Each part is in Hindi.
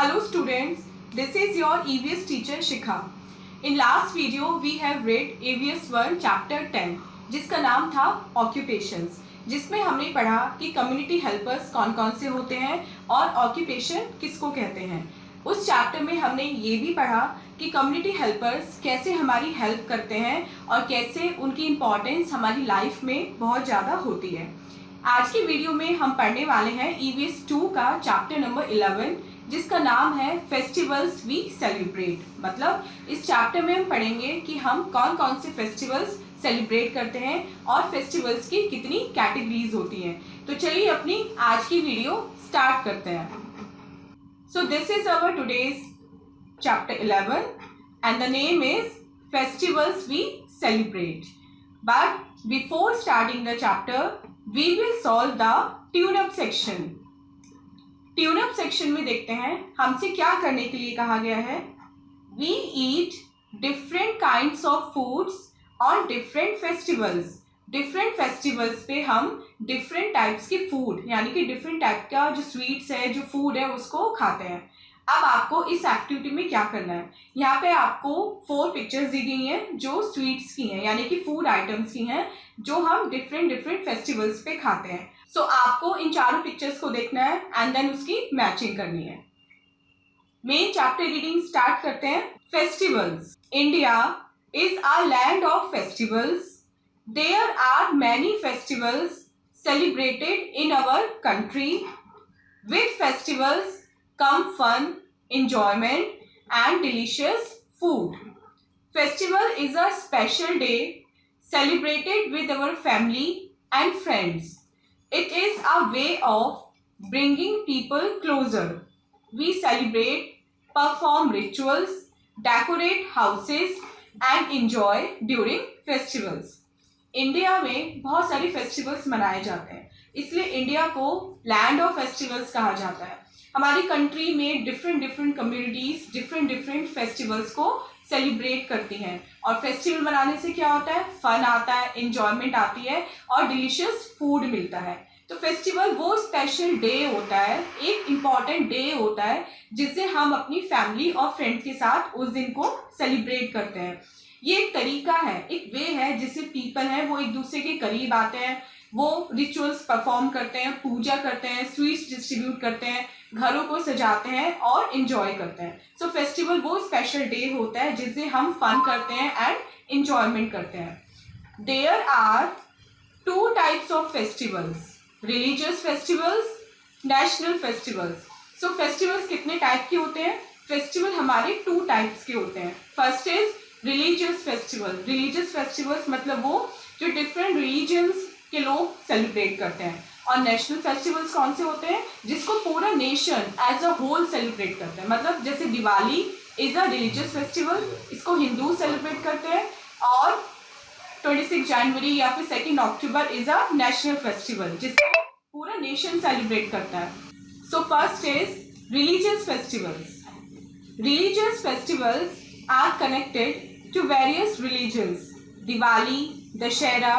Hello students, this is your EVS teacher Shikha. In last video we have read EVS 1 chapter 10 जिसका नाम था Occupations, जिसमें हमने पढ़ा कि कम्युनिटी हेल्पर्स कौन कौन से होते हैं और ऑक्यूपेशन किसको कहते हैं। उस चैप्टर में हमने ये भी पढ़ा कि कम्युनिटी हेल्पर्स कैसे हमारी हेल्प करते हैं और कैसे उनकी इम्पोर्टेंस हमारी लाइफ में बहुत ज़्यादा होती है। आज की वीडियो में हम पढ़ने वाले हैं EVS 2 का चैप्टर नंबर 11 जिसका नाम है फेस्टिवल्स वी सेलिब्रेट। मतलब इस चैप्टर में हम पढ़ेंगे कि हम कौन कौन से फेस्टिवल्स सेलिब्रेट करते हैं और फेस्टिवल्स की कितनी कैटेगरीज होती हैं। तो चलिए अपनी आज की वीडियो स्टार्ट करते हैं। So this is our today's chapter 11 and the name is festivals we celebrate. But before starting the chapter we will solve the tune up section. Tune up section में देखते हैं हमसे क्या करने के लिए कहा गया है। We eat different kinds of foods on different festivals. Different festivals पे हम डिफरेंट टाइप्स के फूड यानी कि डिफरेंट टाइप का जो स्वीट्स है, जो फूड है, उसको खाते हैं। अब आपको इस एक्टिविटी में क्या करना है, यहाँ पे आपको 4 पिक्चर्स दी गई हैं जो स्वीट्स की हैं यानी कि फूड आइटम्स की हैं जो हम डिफरेंट फेस्टिवल्स पे खाते हैं। सो आपको इन चारों पिक्चर्स को देखना है एंड देन उसकी मैचिंग करनी है। मेन चैप्टर रीडिंग स्टार्ट करते हैं। Festivals. India is a land of festivals. There are many festivals celebrated in our country. With festivals come fun, enjoyment and delicious food. Festival is a special day celebrated with our family and friends. It is a way of bringing people closer. We celebrate, perform rituals, decorate houses and enjoy during festivals. India में बहुत सारे फेस्टिवल्स मनाए जाते हैं, इसलिए इंडिया को लैंड ऑफ फेस्टिवल्स कहा जाता है। हमारी कंट्री में डिफरेंट कम्युनिटीज डिफरेंट फेस्टिवल्स को सेलिब्रेट करती हैं और फेस्टिवल मनाने से क्या होता है, फन आता है, एंजॉयमेंट आती है और डिलीशियस फूड मिलता है। तो फेस्टिवल वो स्पेशल डे होता है, एक इम्पॉर्टेंट डे होता है जिससे हम अपनी फैमिली और फ्रेंड्स के साथ उस दिन को सेलिब्रेट करते हैं। ये एक तरीका है, एक वे है जिससे पीपल हैं वो एक दूसरे के करीब आते हैं, वो रिचुअल्स परफॉर्म करते हैं, पूजा करते हैं, स्वीट्स डिस्ट्रीब्यूट करते हैं, घरों को सजाते हैं और एंजॉय करते हैं। सो फेस्टिवल वो स्पेशल डे होता है जिससे हम फन करते हैं एंड एंजॉयमेंट करते हैं। There are 2 types of festivals, religious festivals, national festivals. So festivals कितने टाइप के होते हैं? फेस्टिवल हमारे 2 टाइप्स के होते हैं। First is religious festival. Religious festivals मतलब वो जो डिफरेंट रिलीजन्स के लोग सेलिब्रेट करते हैं। और नेशनल फेस्टिवल्स कौन से होते हैं? जिसको पूरा nation as a whole celebrate करते हैं। मतलब जैसे Diwali is a religious festival, इसको हिंदू सेलिब्रेट करते हैं, और 26 जनवरी या फिर 2 October is a national festival जिसको पूरा नेशन सेलिब्रेट करता है। So first is religious festivals. Religious festivals are connected to various religions. Diwali, Dashera,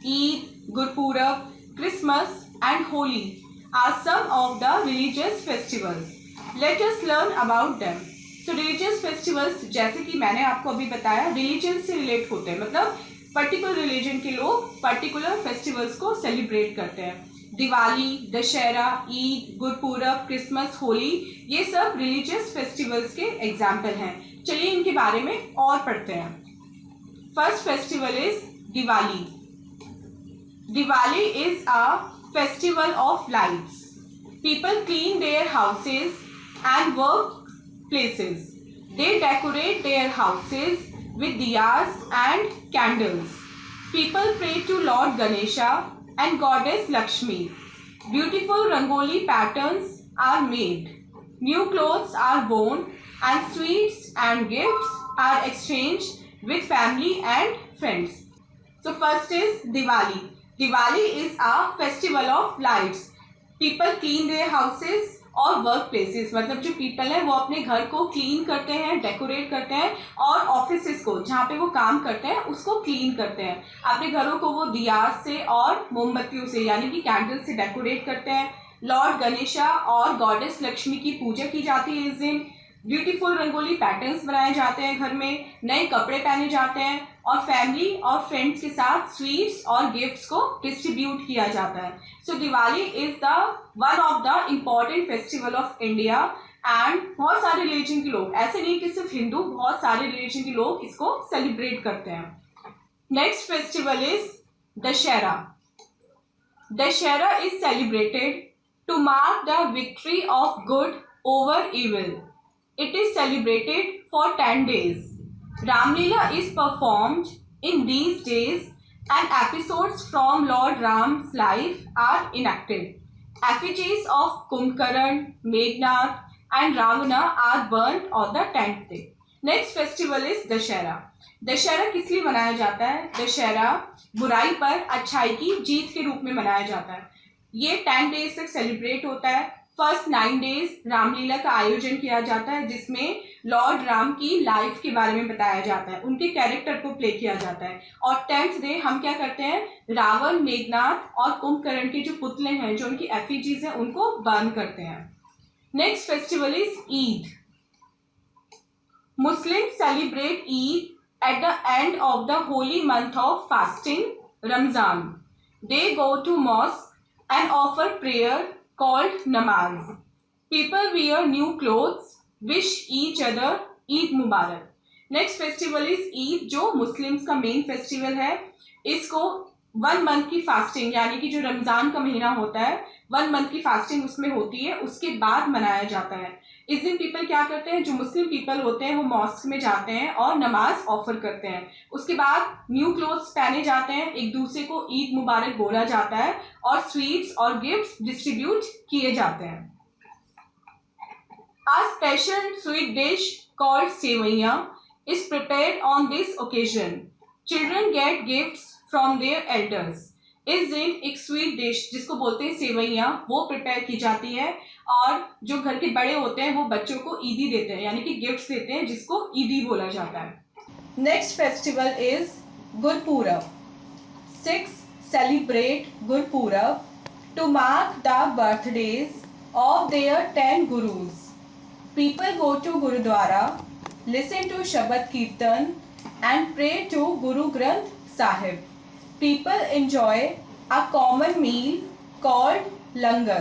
Eid, Gurpurab, Christmas and Holi are some of the religious festivals. Let us learn about them. So religious festivals जैसे कि मैंने आपको अभी बताया रिलीजन से रिलेट होते हैं, मतलब पर्टिकुलर रिलीजन के लोग पर्टिकुलर फेस्टिवल्स को सेलिब्रेट करते हैं। दिवाली, दशहरा, ईद, गुरपूरब, क्रिसमस, होली ये सब रिलीजियस फेस्टिवल्स के एग्जाम्पल हैं। चलिए इनके बारे में और पढ़ते हैं। First festival is Diwali. Diwali is a festival of lights. People clean their houses and work places. They decorate their houses with diyas and candles. People pray to Lord Ganesha and Goddess Lakshmi. Beautiful rangoli patterns are made. New clothes are worn and sweets and gifts are exchanged with family and friends. So first is Diwali. Diwali is a festival of lights. People clean their houses और वर्क प्लेसेस, मतलब जो पीपल हैं वो अपने घर को क्लीन करते हैं, डेकोरेट करते हैं, और ऑफिसेस को जहाँ पे वो काम करते हैं उसको क्लीन करते हैं। अपने घरों को वो दिया से और मोमबत्तियों से यानी कि कैंडल से डेकोरेट करते हैं। लॉर्ड गणेशा और गॉडेस लक्ष्मी की पूजा की जाती है इस दिन। ब्यूटीफुल रंगोली पैटर्न्स बनाए जाते हैं घर में, नए कपड़े पहने जाते हैं और फैमिली और फ्रेंड्स के साथ स्वीट्स और गिफ्ट्स को डिस्ट्रीब्यूट किया जाता है। So Diwali is the one of the important festival of India and बहुत सारे रिलीजन के लोग, ऐसे नहीं कि सिर्फ हिंदू, बहुत सारे रिलीजन के लोग इसको सेलिब्रेट करते हैं। Next festival is Dussehra. Dussehra is celebrated to mark the victory of good over evil. It is celebrated for 10 days. Ramlila is performed in these days and episodes from Lord Ram's life are enacted. Effigies of Kumbhakaran, Meghnad and Ravana are burnt on the 10th day. Next festival is Dashera. Dussehra किस लिए मनाया जाता है? दशहरा बुराई पर अच्छाई की जीत के रूप में मनाया जाता है। ये 10 डेज तक सेलिब्रेट होता है। फर्स्ट 9 डेज रामलीला का आयोजन किया जाता है जिसमें लॉर्ड राम की लाइफ के बारे में बताया जाता है, उनके कैरेक्टर को प्ले किया जाता है। और 10th डे हम क्या करते हैं? रावण, मेघनाथ और कुंभकर्ण के जो पुतले हैं, जो उनकी एफिजीज हैं, उनको बर्न करते हैं। Next festival is Eid. Muslim celebrate Eid at the end of the holy month of fasting, Ramzan. They go to mosque and offer prayer called namaz. People wear new clothes, wish each other Eid Mubarak. Next festival is Eid, जो मुस्लिम्स का मेन फेस्टिवल है। इसको 1 मंथ की फास्टिंग, यानी कि जो रमज़ान का महीना होता है, 1 मंथ की फास्टिंग उसमें होती है, उसके बाद मनाया जाता है। इस दिन पीपल क्या करते हैं? जो मुस्लिम पीपल होते हैं वो मॉस्क में जाते हैं और नमाज ऑफर करते हैं। उसके बाद न्यू क्लोथ्स पहने जाते हैं, एक दूसरे को ईद मुबारक बोला जाता है और स्वीट्स और गिफ्ट्स डिस्ट्रीब्यूट किए जाते हैं। A special sweet dish called सेवैयाँ is prepared on this occasion. Children get gifts from their elders. इस दिन एक स्वीट डिश जिसको बोलते हैं सेवैयाँ, वो प्रिपेयर की जाती है और जो घर के बड़े होते हैं वो बच्चों को ईदी देते हैं, यानी कि गिफ्ट्स देते हैं, जिसको ईदी बोला जाता है। Next festival is Gurpurab. Sikhs celebrate Gurpurab to mark the birthdays of their 10 gurus. People go to Gurudwara, listen to Shabad Kirtan and pray to Guru Granth Sahib. People enjoy a common meal called langar.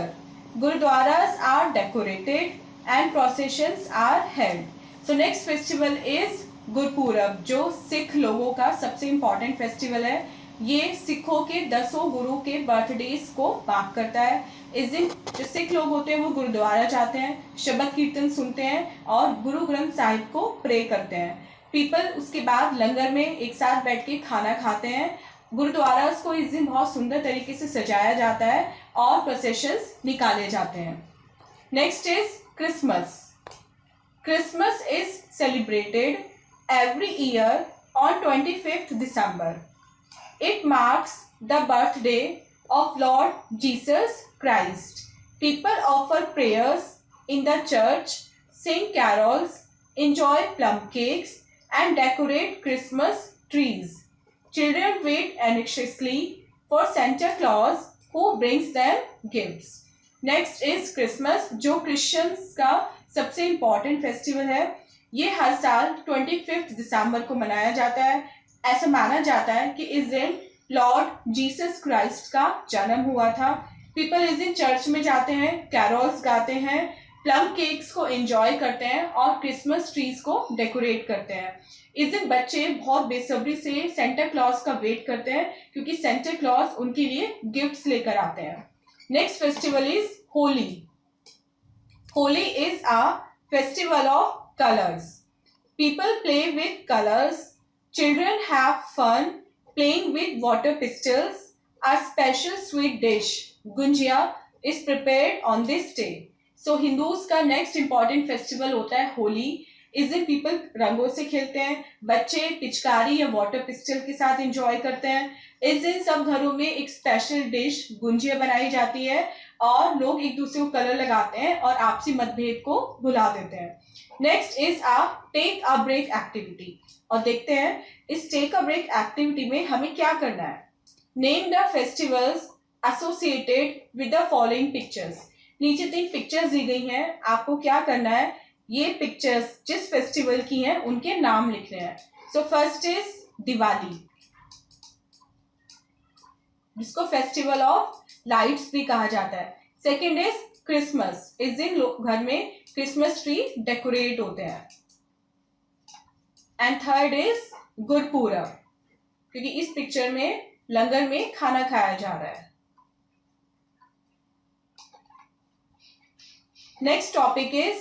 Gurudwaras are decorated and processions are held. So next festival is Gurpurab, जो सिख लोगों का सबसे इम्पॉर्टेंट फेस्टिवल है। ये सिखों के 10 गुरु के बर्थडेज को मार्क करता है। इस दिन जो सिख लोग होते हैं वो गुरुद्वारा जाते हैं, शबद कीर्तन सुनते हैं और गुरु ग्रंथ साहिब को प्रे करते हैं। पीपल उसके बाद लंगर में एक साथ बैठ के खाना खाते हैं। गुरुद्वारा को इस दिन बहुत सुंदर तरीके से सजाया जाता है और प्रोसेशंस निकाले जाते हैं। Next is Christmas. Christmas is celebrated every year on 25th December. It marks the birthday of Lord Jesus Christ. People offer prayers in the church, sing carols, enjoy plum cakes, and decorate Christmas trees. Children wait anxiously for Santa Claus who brings them gifts. Next is Christmas, जो क्रिश्चियंस का सबसे इम्पॉर्टेंट फेस्टिवल है। ये हर साल 25 दिसंबर को मनाया जाता है। ऐसा माना जाता है कि इस दिन लॉर्ड जीसस क्राइस्ट का जन्म हुआ था। पीपल इस दिन चर्च में जाते हैं, कैरोल्स गाते हैं, प्लम केक्स को एंजॉय करते हैं और क्रिसमस ट्रीज को डेकोरेट करते हैं। इस दिन बच्चे बहुत बेसब्री से सेंटा क्लॉज का वेट करते हैं क्योंकि सेंटा क्लॉज उनके लिए गिफ्ट्स लेकर आते हैं। Next festival is Holi. Holi is a festival of colors. People play with colors. Children have fun playing with water pistols. A special sweet dish, gunjia, is prepared on this day. So Hindus का next important festival होता है होली. इस दिन पीपल रंगों से खेलते हैं, बच्चे पिचकारी या वाटर पिस्टल के साथ एंजॉय करते हैं। इस दिन सब घरों में एक स्पेशल डिश गुंजिया बनाई जाती है और लोग एक दूसरे को कलर लगाते हैं और आपसी मतभेद को भुला देते हैं। Next is a take a break activity, और देखते हैं इस टेक अ ब्रेक एक्टिविटी में हमें क्या करना है। Name the festivals associated with the following pictures. नीचे 3 पिक्चर्स दी गई हैं, आपको क्या करना है, ये पिक्चर्स जिस फेस्टिवल की हैं उनके नाम लिखने हैं. सो फर्स्ट इज दिवाली, जिसको फेस्टिवल ऑफ लाइट्स भी कहा जाता है. सेकेंड इज क्रिसमस, इस दिन घर में क्रिसमस ट्री डेकोरेट होते हैं. एंड थर्ड इज गुरपूरब, क्योंकि इस पिक्चर में लंगर में खाना खाया जा रहा है. Next topic is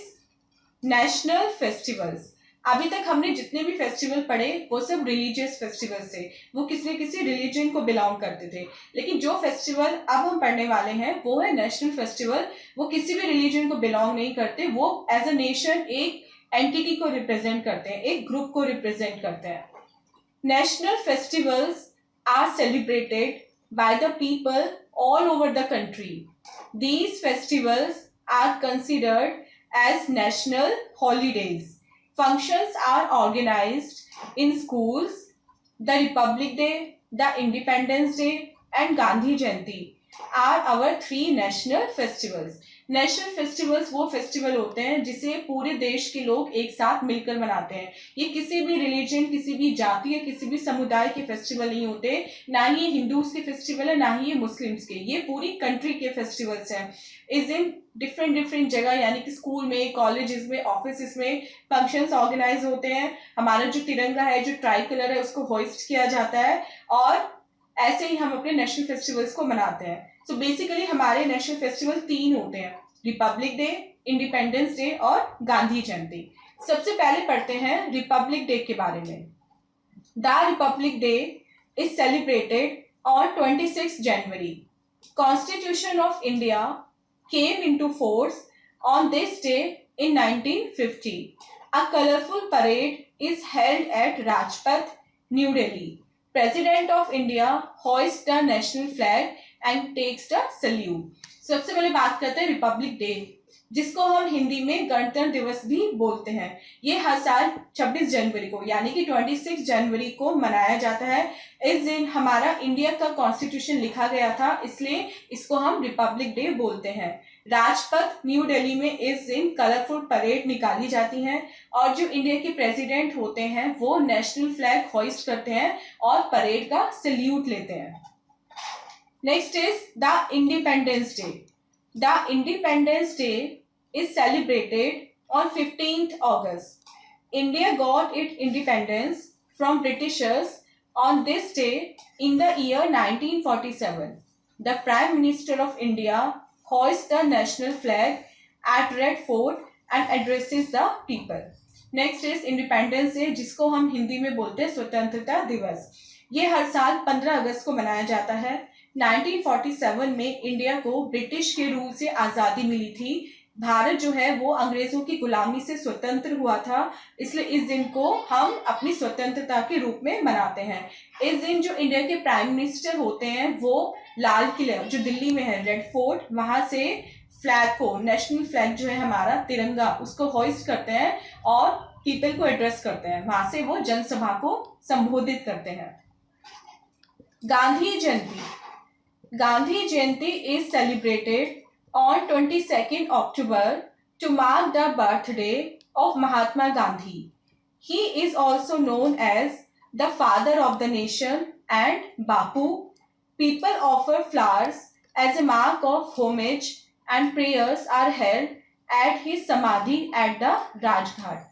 national festivals. अभी तक हमने जितने भी फेस्टिवल पढ़े वो सब रिलीजियस फेस्टिवल्स थे, वो किसी न किसी रिलीजन को बिलोंग करते थे. लेकिन जो फेस्टिवल अब हम पढ़ने वाले हैं वो है नेशनल फेस्टिवल. वो किसी भी रिलीजन को बिलोंग नहीं करते, वो एज अ नेशन एक एंटिटी को रिप्रेजेंट करते हैं, एक ग्रुप को रिप्रेजेंट करते हैं. National festivals are celebrated by the people all over the country. These festivals are considered as national holidays. Functions are organized in schools. The Republic Day, the Independence Day and Gandhi Jayanti are our 3 national festivals. National festivals वो फेस्टिवल होते हैं जिसे पूरे देश के लोग एक साथ मिलकर मनाते हैं. ये किसी भी रिलीजन, किसी भी जाति या किसी भी समुदाय के फेस्टिवल नहीं होते. ना ही ये हिंदूज के फेस्टिवल है, ना ही ये मुस्लिम्स के. ये पूरी कंट्री के फेस्टिवल्स हैं. इस दिन डिफरेंट जगह यानी कि स्कूल में, कॉलेजेस में, ऑफिस में फंक्शंस ऑर्गेनाइज होते हैं. हमारा जो तिरंगा है, जो ट्राई कलर है, उसको होइस्ट किया जाता है और ऐसे ही हम अपने नेशनल फेस्टिवल्स को मनाते हैं. सो बेसिकली हमारे नेशनल फेस्टिवल 3 होते हैं, रिपब्लिक डे, इंडिपेंडेंस डे और गांधी जयंती. सबसे पहले पढ़ते हैं रिपब्लिक डे के बारे में. The Republic day is celebrated on 26 January. Constitution of India came into force on this day in 1950. A colorful parade is held at Rajpath, New Delhi. President of India hoists the national flag and takes the salute. सबसे पहले बात करते हैं रिपब्लिक डे, जिसको हम हिंदी में गणतंत्र दिवस भी बोलते हैं. ये हर साल 26 जनवरी को यानी कि 26 जनवरी को मनाया जाता है. इस दिन हमारा इंडिया का कॉन्स्टिट्यूशन लिखा गया था, इसलिए इसको हम रिपब्लिक डे बोलते हैं. राजपथ न्यू दिल्ली में इस दिन कलरफुल परेड निकाली जाती है और जो इंडिया के प्रेसिडेंट होते हैं वो नेशनल फ्लैग होइस्ट करते हैं और परेड का सल्यूट लेते हैं. Next is the independence day. The Independence Day is celebrated on 15th August. India got its independence from Britishers on this day in the year 1947. The Prime Minister of India hoists the national flag at Red Fort and addresses the people. Next is Independence Day, जिसको हम हिंदी में बोलते हैं स्वतंत्रता दिवस. ये हर साल 15 अगस्त को मनाया जाता है. 1947 में इंडिया को ब्रिटिश के रूल से आज़ादी मिली थी. भारत जो है वो अंग्रेजों की गुलामी से स्वतंत्र हुआ था, इसलिए इस दिन को हम अपनी स्वतंत्रता के रूप में मनाते हैं. इस दिन जो इंडिया के प्राइम मिनिस्टर होते हैं वो लाल किला जो दिल्ली में है, रेड फोर्ट, वहां से फ्लैग को, नेशनल फ्लैग जो है हमारा तिरंगा, उसको होइस्ट करते हैं और पीपल को एड्रेस करते हैं. वहां से वो जनसभा को संबोधित करते हैं. गांधी जयंती. Gandhi Jayanti is celebrated on 22nd October to mark the birthday of Mahatma Gandhi. He is also known as the father of the nation and Bapu. People offer flowers as a mark of homage and prayers are held at his samadhi at the Rajghat.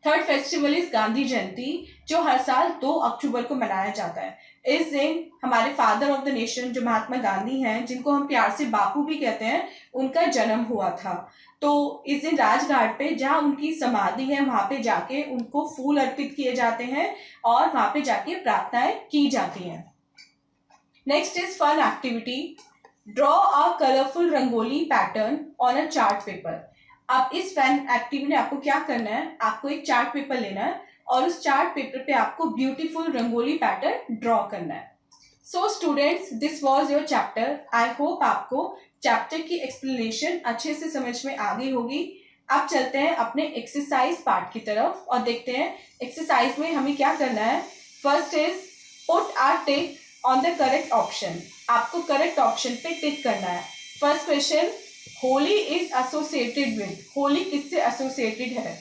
Third festival is Gandhi Jayanti, जो हर साल 2 अक्टूबर को मनाया जाता है. इस दिन हमारे फादर ऑफ द नेशन जो महात्मा गांधी हैं, जिनको हम प्यार से बापू भी कहते हैं, उनका जन्म हुआ था. तो इस दिन राजघाट पे जहाँ उनकी समाधि है वहां पे जाके उनको फूल अर्पित किए जाते हैं और वहां पे जाके प्रार्थनाएं की जाती हैं. Next is fun activity. Draw a colourful rangoli pattern on a chart paper. अब इस फन एक्टिविटी में आपको क्या करना है, आपको एक चार्ट पेपर लेना है और उस चार्ट पेपर पे आपको ब्यूटीफुल रंगोली पैटर्न ड्रॉ करना है. So students, this was your chapter. I hope आपको चैप्टर की एक्सप्लेनेशन अच्छे से समझ में आ गई होगी. अब चलते हैं अपने एक्सरसाइज पार्ट की तरफ और देखते हैं एक्सरसाइज में हमें क्या करना है. First is put a tick on the correct option. आपको करेक्ट ऑप्शन पे टिक करना है। First question, Holi is associated with, Holi किससे एसोसिएटेड है?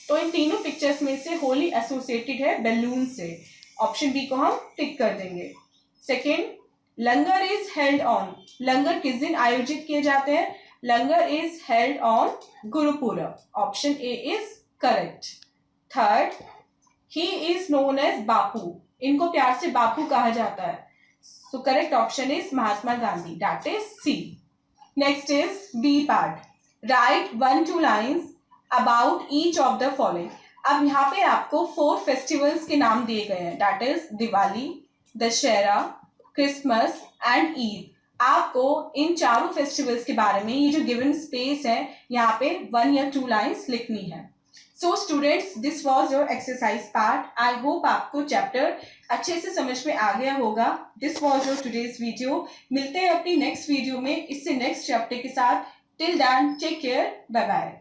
तो इन तीनों पिक्चर्स में से होली एसोसिएटेड है बैलून से, ऑप्शन बी को हम टिक कर देंगे। Second, langar is held on, langar किस दिन आयोजित किए जाते हैं? Langar is held on Gurpurab, option A is correct. Third, he is known as Bapu, इनको प्यार से बापू कहा जाता है, so correct option is Mahatma Gandhi, that is C. Next is B part, write 1-2 lines about each of the following. अब यहाँ पे आपको 4 फेस्टिवल्स के नाम दिए गए हैं, that is Diwali, Dussehra, Christmas and Eid. आपको इन चारों फेस्टिवल्स के बारे में ये जो गिवन स्पेस है यहाँ पे 1 या 2 लाइन्स लिखनी है। So students, this was your exercise part. I hope आपको चैप्टर अच्छे से समझ में आ गया होगा। This was your today's video. मिलते हैं अपनी नेक्स्ट वीडियो में इससे नेक्स्ट चैप्टर के साथ। Till then take care, bye bye.